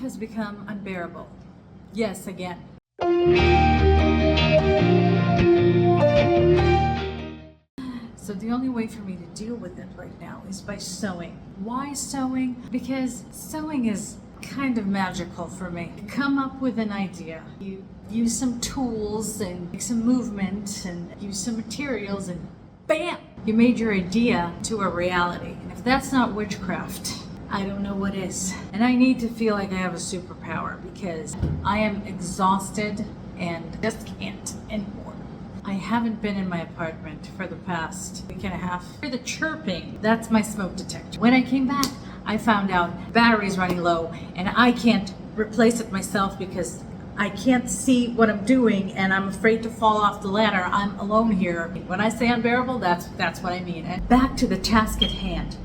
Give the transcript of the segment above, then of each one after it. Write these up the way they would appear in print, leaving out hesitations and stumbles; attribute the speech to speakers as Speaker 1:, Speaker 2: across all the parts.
Speaker 1: has become unbearable. Yes, again. So the only way for me to deal with it right now is by sewing. Why sewing? Because sewing is kind of magical for me. You come up with an idea, you use some tools and make some movement and use some materials and bam! You made your idea to a reality. And if that's not witchcraft, I don't know what is. And I need to feel like I have a superpower because I am exhausted and just can't anymore. I haven't been in my apartment for the past week and a half. For the chirping, that's my smoke detector. When I came back, I found out battery's running low and I can't replace it myself because I can't see what I'm doing and I'm afraid to fall off the ladder. I'm alone here. When I say unbearable, that's what I mean. And back to the task at hand.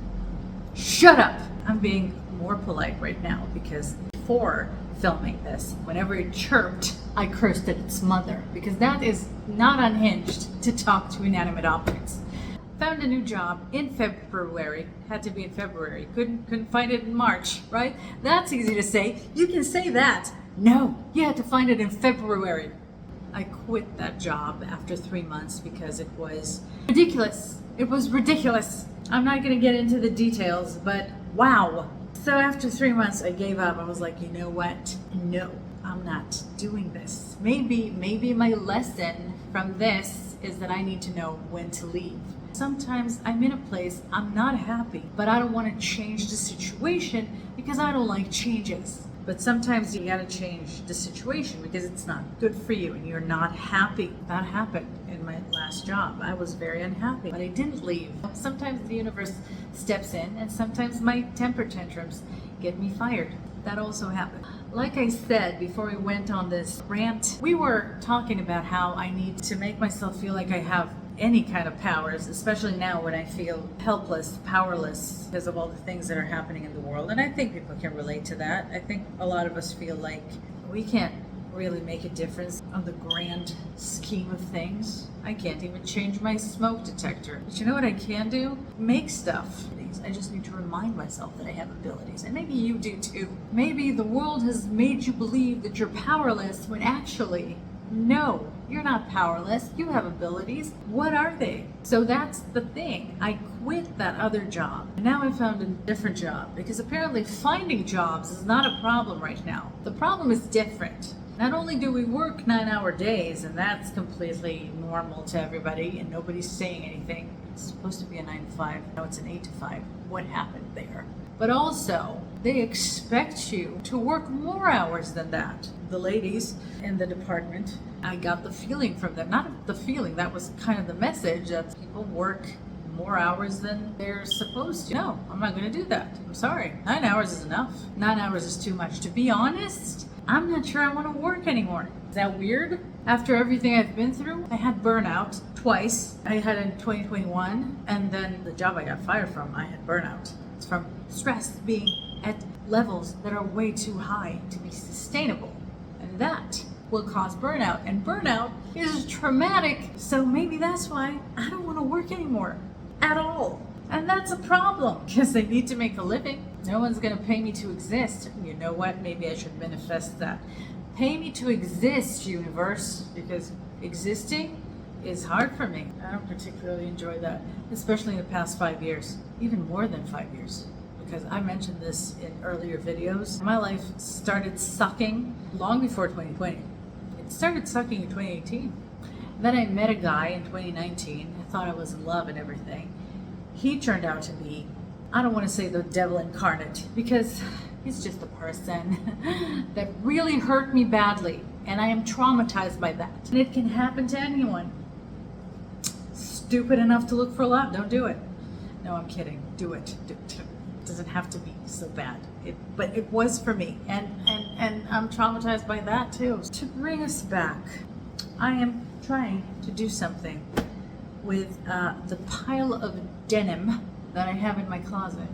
Speaker 1: Shut up! I'm being more polite right now because before filming this, whenever it chirped, I cursed at its mother because that is not unhinged to talk to inanimate objects. Found a new job in February. Had to be in February. Couldn't find it in March, right? That's easy to say. You can say that. No, you had to find it in February. I quit that job after 3 months because it was ridiculous. It was ridiculous. I'm not going to get into the details, but wow. So after 3 months, I gave up. I was like, you know what? No, I'm not doing this. Maybe my lesson from this is that I need to know when to leave. Sometimes I'm in a place I'm not happy, but I don't want to change the situation because I don't like changes. But sometimes you gotta change the situation because it's not good for you and you're not happy. That happened in my last job. I was very unhappy, but I didn't leave. Sometimes the universe steps in and sometimes my temper tantrums get me fired. That also happened. Like I said before we went on this rant, we were talking about how I need to make myself feel like I have any kind of powers, especially now when I feel helpless, powerless because of all the things that are happening in the world. And I think people can relate to that. I think a lot of us feel like we can't really make a difference on the grand scheme of things. I can't even change my smoke detector. But you know what I can do? Make stuff. I just need to remind myself that I have abilities. And maybe you do too. Maybe the world has made you believe that you're powerless when actually, no, you're not powerless. You have abilities. What are they? So that's the thing. I quit that other job. And now I found a different job because apparently finding jobs is not a problem right now. The problem is different. Not only do we work 9-hour days, and that's completely normal to everybody, and nobody's saying anything. It's supposed to be a 9 to 5. Now it's an 8 to 5. What happened there? But also, they expect you to work more hours than that. The ladies in the department, I got the feeling from them, not the feeling, that was kind of the message, that people work more hours than they're supposed to. No, I'm not going to do that. I'm sorry. 9 hours is enough. 9 hours is too much. To be honest, I'm not sure I want to work anymore. Is that weird? After everything I've been through, I had burnout twice. I had it in 2021, and then the job I got fired from, I had burnout. It's from stress being at levels that are way too high to be sustainable. And that will cause burnout. And burnout is traumatic. So maybe that's why I don't want to work anymore at all. And that's a problem because I need to make a living. No one's going to pay me to exist. You know what? Maybe I should manifest that. Pay me to exist, universe, because existing is hard for me. I don't particularly enjoy that, especially in the past 5 years, even more than 5 years. Because I mentioned this in earlier videos. My life started sucking long before 2020. It started sucking in 2018. Then I met a guy in 2019. I thought I was in love and everything. He turned out to be, I don't want to say the devil incarnate, because he's just a person that really hurt me badly. And I am traumatized by that. And it can happen to anyone. Stupid enough to look for love, don't do it. No, I'm kidding. Do it. It doesn't have to be so bad. But it was for me. And I'm traumatized by that too. To bring us back, I am trying to do something with the pile of denim that I have in my closet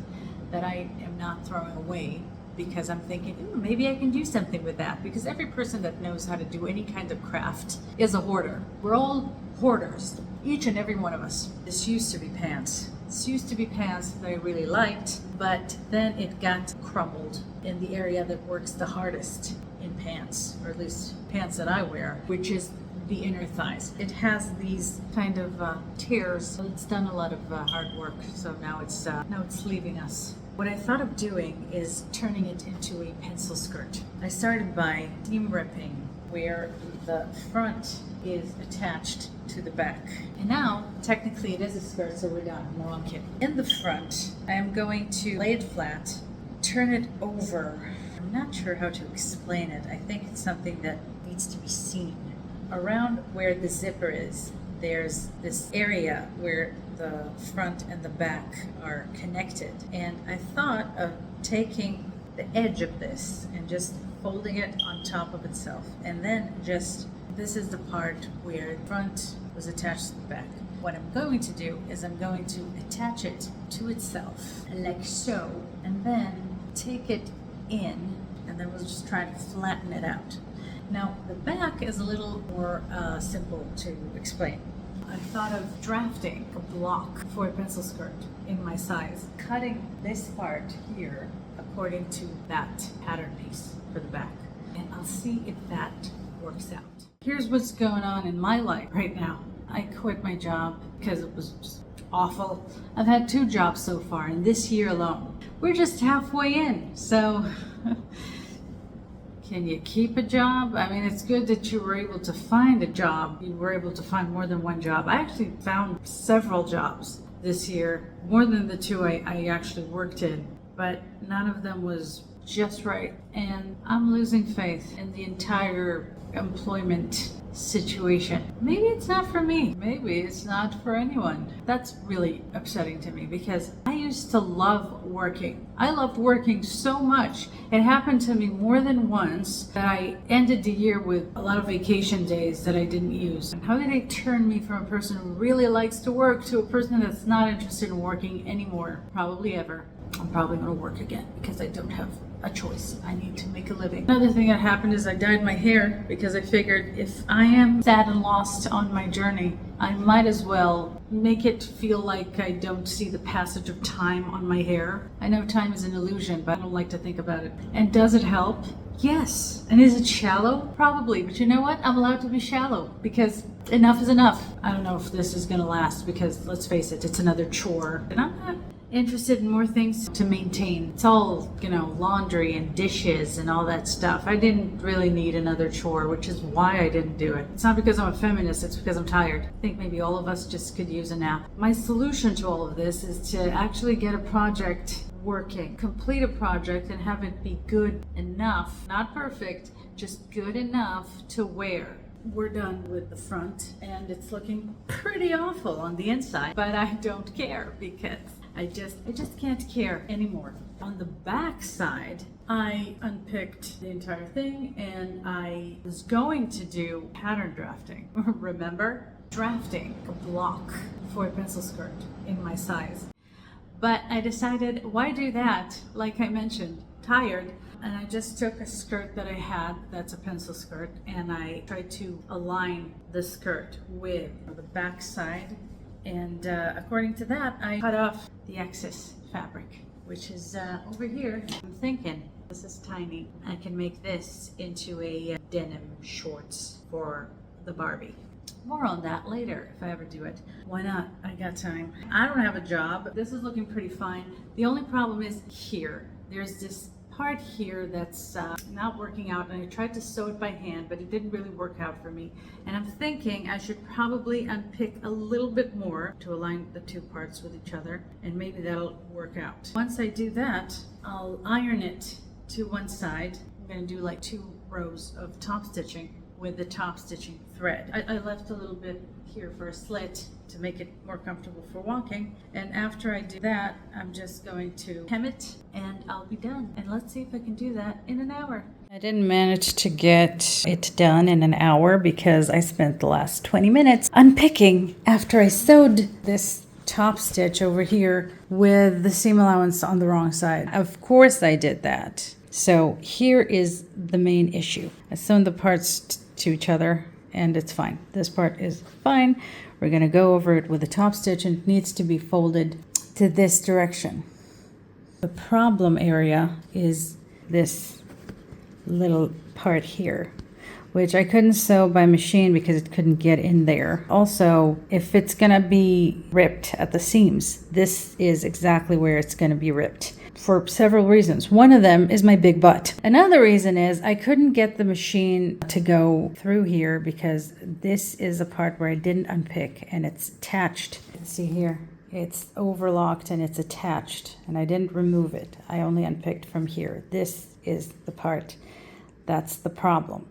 Speaker 1: that I am not throwing away because I'm thinking, maybe I can do something with that. Because every person that knows how to do any kind of craft is a hoarder. We're all hoarders, each and every one of us. This used to be pants. This used to be pants that I really liked, but then it got crumbled in the area that works the hardest in pants, or at least pants that I wear, which is the inner thighs. It has these kind of tears. So it's done a lot of hard work, so now it's leaving us. What I thought of doing is turning it into a pencil skirt. I started by seam ripping where the front is attached to the back. And now, technically it is a skirt, so we're done. No, I'm kidding. In the front, I am going to lay it flat, turn it over. I'm not sure how to explain it. I think it's something that needs to be seen. Around where the zipper is, there's this area where the front and the back are connected. And I thought of taking the edge of this and just folding it on top of itself. And then this is the part where the front was attached to the back. What I'm going to do is I'm going to attach it to itself, like so, and then take it in, and then we'll just try to flatten it out. Now, the back is a little more simple to explain. I thought of drafting a block for a pencil skirt in my size, cutting this part here according to that pattern piece for the back. And I'll see if that works out. Here's what's going on in my life right now. I quit my job because it was just awful. I've had 2 jobs so far in this year alone. We're just halfway in, so can you keep a job? I mean, it's good that you were able to find a job. You were able to find more than one job. I actually found several jobs this year, more than the 2 I actually worked in, but none of them was just right. And I'm losing faith in the entire employment situation. Maybe it's not for me. Maybe it's not for anyone. That's really upsetting to me because I used to love working. I loved working so much. It happened to me more than once that I ended the year with a lot of vacation days that I didn't use. And how did they turn me from a person who really likes to work to a person that's not interested in working anymore? Probably ever. I'm probably going to work again because I don't have a choice. I need to make a living. Another thing that happened is I dyed my hair because I figured if I am sad and lost on my journey, I might as well make it feel like I don't see the passage of time on my hair. I know time is an illusion, but I don't like to think about it. And does it help? Yes. And is it shallow? Probably. But you know what? I'm allowed to be shallow because enough is enough. I don't know if this is going to last because let's face it, it's another chore. And I'm not interested in more things to maintain. It's all, laundry and dishes and all that stuff. I didn't really need another chore, which is why I didn't do it. It's not because I'm a feminist, it's because I'm tired. I think maybe all of us just could use a nap. My solution to all of this is to actually get a project working, complete a project and have it be good enough, not perfect, just good enough to wear. We're done with the front and it's looking pretty awful on the inside, but I don't care because I just can't care anymore. On the back side, I unpicked the entire thing and I was going to do pattern drafting. Remember? Drafting a block for a pencil skirt in my size. But I decided, why do that? Like I mentioned, tired. And I just took a skirt that I had, that's a pencil skirt, and I tried to align the skirt with the back side. And according to that, I cut off the excess fabric, which is over here. I'm thinking, this is tiny. I can make this into a denim shorts for the Barbie. More on that later if I ever do it. Why not? I got time. I don't have a job. This is looking pretty fine. The only problem is here. There's this part here that's not working out, and I tried to sew it by hand, but it didn't really work out for me. And I'm thinking I should probably unpick a little bit more to align the 2 parts with each other, and maybe that'll work out. Once I do that, I'll iron it to one side. I'm going to do like 2 rows of top stitching with the top stitching thread. I left a little bit here for a slit to make it more comfortable for walking. And after I do that, I'm just going to hem it and I'll be done. And let's see if I can do that in an hour. I didn't manage to get it done in an hour because I spent the last 20 minutes unpicking after I sewed this top stitch over here with the seam allowance on the wrong side. Of course I did that. So here is the main issue. I sewn the parts to each other and it's fine. This part is fine. We're going to go over it with a top stitch and it needs to be folded to this direction. The problem area is this little part here, which I couldn't sew by machine because it couldn't get in there. Also, if it's gonna be ripped at the seams, this is exactly where it's gonna be ripped for several reasons. One of them is my big butt. Another reason is I couldn't get the machine to go through here because this is a part where I didn't unpick and it's attached. See here? It's overlocked and it's attached, and I didn't remove it. I only unpicked from here. This is the part that's the problem.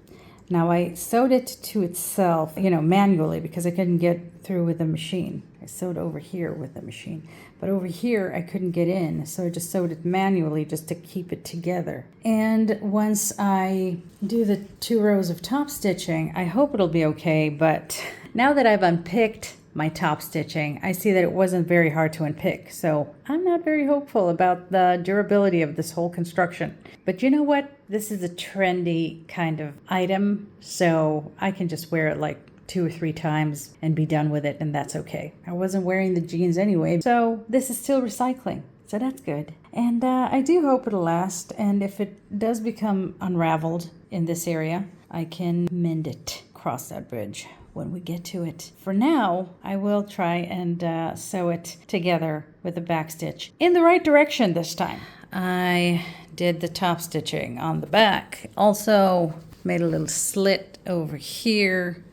Speaker 1: Now I sewed it to itself, manually because I couldn't get through with the machine. I sewed over here with the machine, but over here I couldn't get in, so I just sewed it manually just to keep it together. And once I do the 2 rows of top stitching, I hope it'll be okay, but now that I've unpicked my top stitching, I see that it wasn't very hard to unpick, so I'm not very hopeful about the durability of this whole construction. But you know what? This is a trendy kind of item, so I can just wear it like 2 or 3 times and be done with it, and that's okay. I wasn't wearing the jeans anyway, so this is still recycling, so that's good. And I do hope it'll last, and if it does become unraveled in this area, I can mend it, cross that bridge when we get to it. For now, I will try and sew it together with a back stitch in the right direction this time. I did the top stitching on the back. Also made a little slit over here,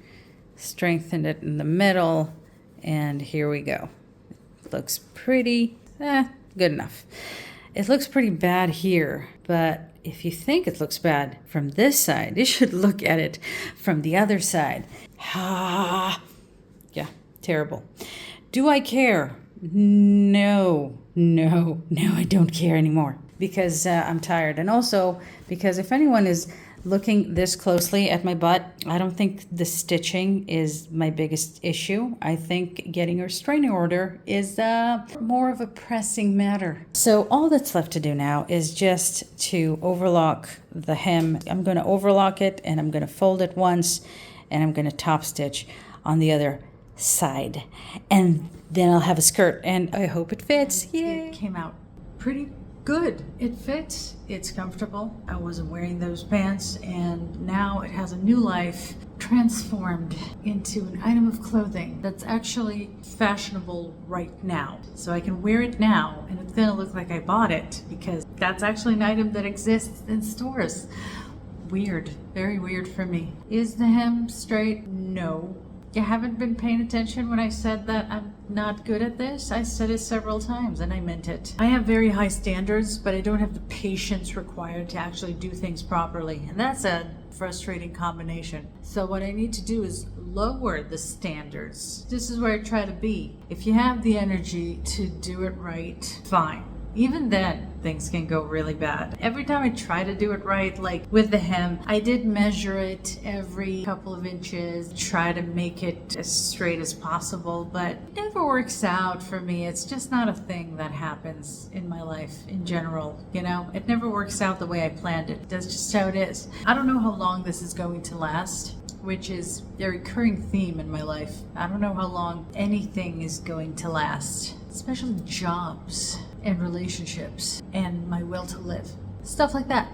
Speaker 1: strengthened it in the middle, and here we go. It looks pretty, good enough. It looks pretty bad here, but if you think it looks bad from this side, you should look at it from the other side. Yeah, terrible. Do I care? No, I don't care anymore because I'm tired. And also because if anyone is looking this closely at my butt, I don't think the stitching is my biggest issue. I think getting a restraining order is more of a pressing matter. So all that's left to do now is just to overlock the hem. I'm going to overlock it and I'm going to fold it once and I'm going to top stitch on the other side. And then I'll have a skirt and I hope it fits. Yay! It came out pretty good. It fits. It's comfortable. I wasn't wearing those pants and now it has a new life, transformed into an item of clothing that's actually fashionable right now. So I can wear it now and it's gonna look like I bought it because that's actually an item that exists in stores. Weird. Very weird for me. Is the hem straight? No. You haven't been paying attention when I said that I'm not good at this? I said it several times and I meant it. I have very high standards, but I don't have the patience required to actually do things properly. And that's a frustrating combination. So what I need to do is lower the standards. This is where I try to be. If you have the energy to do it right, fine. Even then, things can go really bad. Every time I try to do it right, like with the hem, I did measure it every couple of inches, try to make it as straight as possible, but it never works out for me. It's just not a thing that happens in my life in general, It never works out the way I planned it. That's just how it is. I don't know how long this is going to last, which is a recurring theme in my life. I don't know how long anything is going to last, especially jobs and relationships and my will to live. Stuff like that,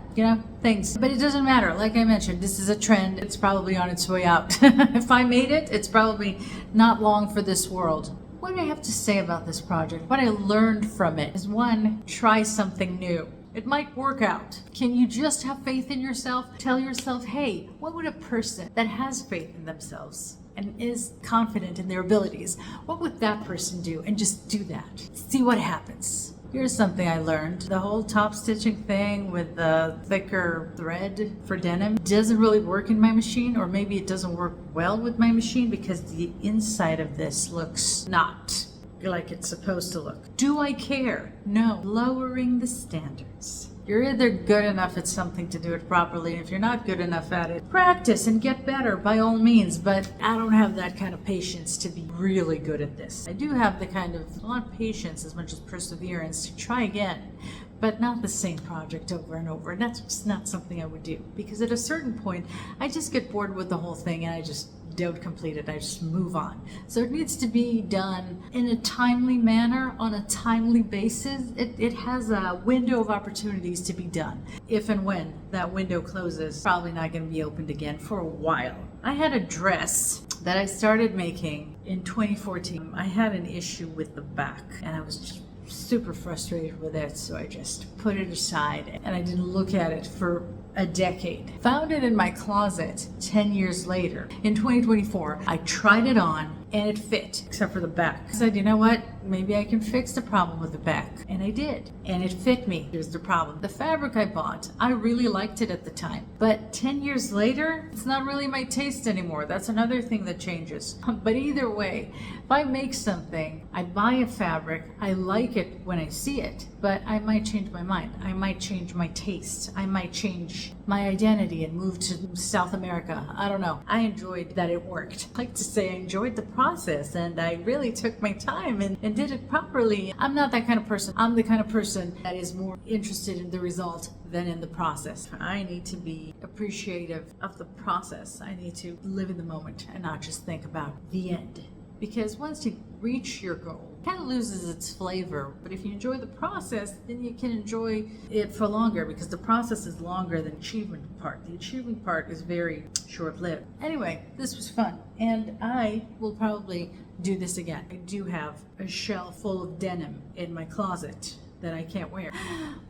Speaker 1: things. But it doesn't matter. Like I mentioned, this is a trend. It's probably on its way out. If I made it, it's probably not long for this world. What do I have to say about this project? What I learned from it is 1, try something new. It might work out. Can you just have faith in yourself? Tell yourself, hey, what would a person that has faith in themselves and is confident in their abilities, what would that person do? And just do that. See what happens. Here's something I learned. The whole top stitching thing with the thicker thread for denim doesn't really work in my machine, or maybe it doesn't work well with my machine because the inside of this looks not like it's supposed to look. Do I care? No. Lowering the standards. You're either good enough at something to do it properly, and if you're not good enough at it, practice and get better by all means, but I don't have that kind of patience to be really good at this. I do have the kind of, not patience as much as perseverance to try again, but not the same project over and over, and that's just not something I would do, because at a certain point, I just get bored with the whole thing and I just don't complete it. I just move on. So it needs to be done in a timely manner, on a timely basis. It has a window of opportunities to be done. If and when that window closes, probably not going to be opened again for a while. I had a dress that I started making in 2014. I had an issue with the back, and I was just super frustrated with it, so I just put it aside and I didn't look at it for a decade. Found it in my closet 10 years later. In 2024, I tried it on and it fit, except for the back. I said, you know what? Maybe I can fix the problem with the back. And I did. And it fit me. Here's the problem. The fabric I bought, I really liked it at the time. But 10 years later, it's not really my taste anymore. That's another thing that changes. But either way, if I make something, I buy a fabric, I like it when I see it, but I might change my mind. I might change my taste. I might change my identity and move to South America. I don't know. I enjoyed that it worked. I like to say I enjoyed the process, and I really took my time and did it properly. I'm not that kind of person. I'm the kind of person that is more interested in the result than in the process. I need to be appreciative of the process. I need to live in the moment and not just think about the end. Because once you reach your goal, it kind of loses its flavor. But if you enjoy the process, then you can enjoy it for longer, because the process is longer than the achievement part. The achievement part is very short-lived. Anyway, this was fun, and I will probably do this again. I do have a shelf full of denim in my closet that I can't wear.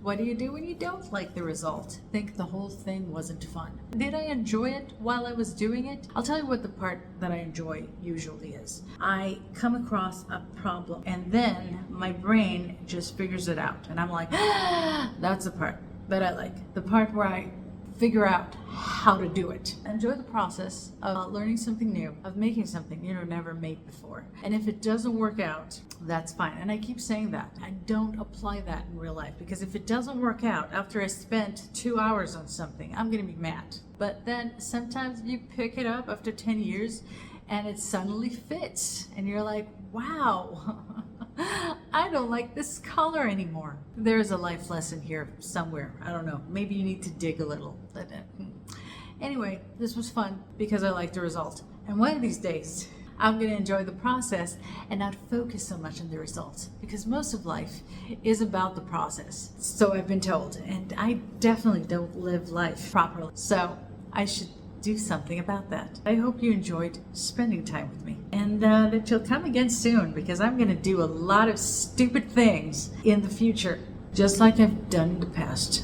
Speaker 1: What do you do when you don't like the result? Think the whole thing wasn't fun. Did I enjoy it while I was doing it? I'll tell you what the part that I enjoy usually is. I come across a problem and then my brain just figures it out. And I'm like, that's the part that I like. The part where I figure out how to do it. Enjoy the process of learning something new, of making something never made before. And if it doesn't work out, that's fine. And I keep saying that. I don't apply that in real life, because if it doesn't work out after I spent 2 hours on something, I'm gonna be mad. But then sometimes you pick it up after 10 years and it suddenly fits and you're like, wow, I don't like this color anymore. There's a life lesson here somewhere. I don't know. Maybe you need to dig a little. Anyway, this was fun because I liked the result. And one of these days, I'm going to enjoy the process and not focus so much on the results, because most of life is about the process. So I've been told, and I definitely don't live life properly. So I should do something about that. I hope you enjoyed spending time with me, and that you'll come again soon, because I'm going to do a lot of stupid things in the future, just like I've done in the past.